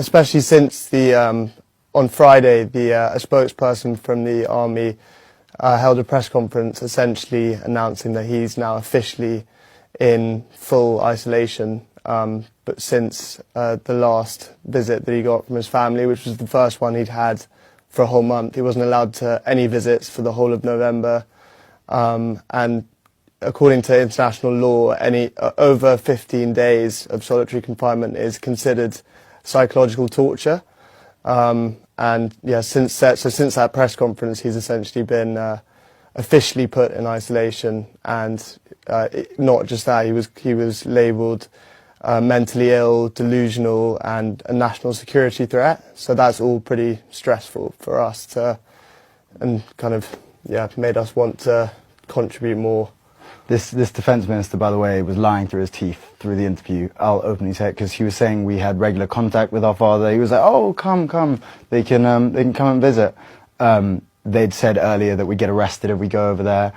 especially since on Friday, a spokesperson from the army held a press conference essentially announcing that he's now officially in full isolation. But since the last visit that he got from his family, which was the first one he'd had for a whole month, he wasn't allowed to any visits for the whole of November. And according to international law, any over 15 days of solitary confinement is considered psychological torture. And yeah, since that press conference, he's essentially been officially put in isolation. And not just that, he was labelled mentally ill, delusional, and a national security threat. So that's all pretty stressful for us and kind of made us want to contribute more. This defence minister, by the way, was lying through his teeth through the interview. I'll openly say it, because he was saying we had regular contact with our father. He was like, "Oh, come, they can come and visit." They'd said earlier that we get arrested if we go over there.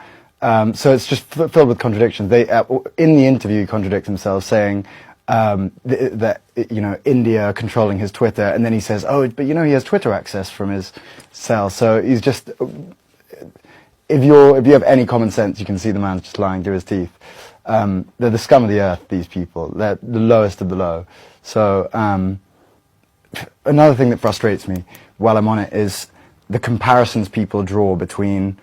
So it's just filled with contradictions. They, in the interview, contradict themselves, saying that India controlling his Twitter, and then he says, "Oh, but he has Twitter access from his cell." So he's just. If you have any common sense, you can see the man's just lying through his teeth. They're the scum of the earth, these people. They're the lowest of the low. So another thing that frustrates me while I'm on it is the comparisons people draw between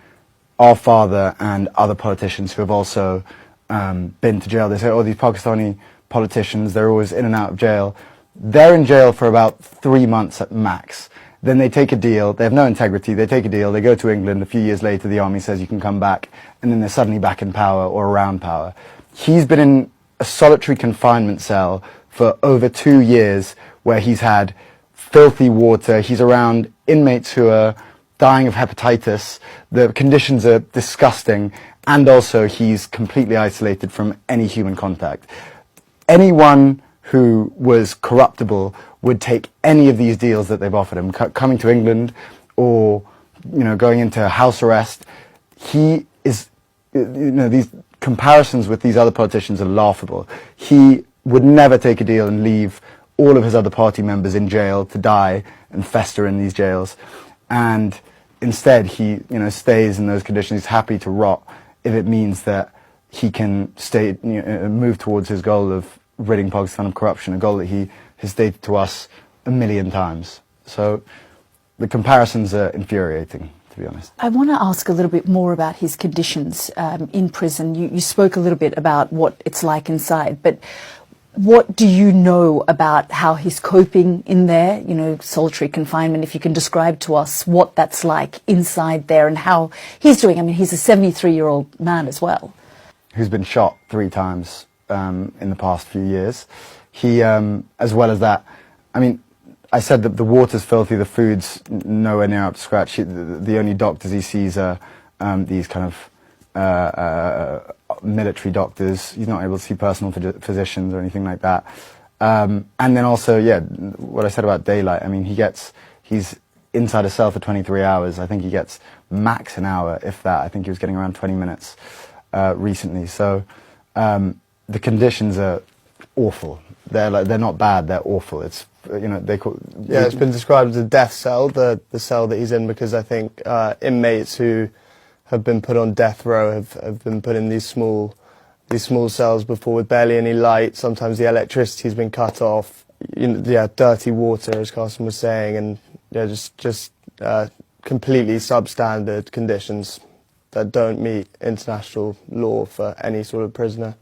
our father and other politicians who have also been to jail. They say, "Oh, these Pakistani politicians, they're always in and out of jail." They're in jail for about 3 months at max. Then they take a deal, they have no integrity, they take a deal, they go to England, a few years later the army says you can come back, and then they're suddenly back in power or around power. He's been in a solitary confinement cell for over 2 years where he's had filthy water, he's around inmates who are dying of hepatitis, the conditions are disgusting, and also he's completely isolated from any human contact. Anyone who was corruptible would take any of these deals that they've offered him, coming to England or going into house arrest. He is, these comparisons with these other politicians are laughable. He would never take a deal and leave all of his other party members in jail to die and fester in these jails, and instead he stays in those conditions. He's happy to rot if it means that he can move towards his goal of ridding Pakistan of corruption, a goal that he has stated to us 1,000,000 times. So the comparisons are infuriating, to be honest. I want to ask a little bit more about his conditions in prison. You spoke a little bit about what it's like inside, but what do you know about how he's coping in there, solitary confinement? If you can describe to us what that's like inside there and how he's doing. I mean, he's a 73-year-old man as well. Who's been shot 3 times in the past few years. He, as well as that, I mean, I said that the water's filthy, the food's nowhere near up to scratch. The only doctors he sees are these kind of military doctors. He's not able to see personal physicians or anything like that. And then also, what I said about daylight, I mean, he's inside a cell for 23 hours. I think he gets max an hour, if that. I think he was getting around 20 minutes recently. So the conditions are awful. They're not bad. They're awful. It's it's been described as a death cell, the cell that he's in, because I think inmates who have been put on death row have been put in these small cells before with barely any light. Sometimes the electricity's been cut off. Dirty water, as Carson was saying, and just completely substandard conditions that don't meet international law for any sort of prisoner.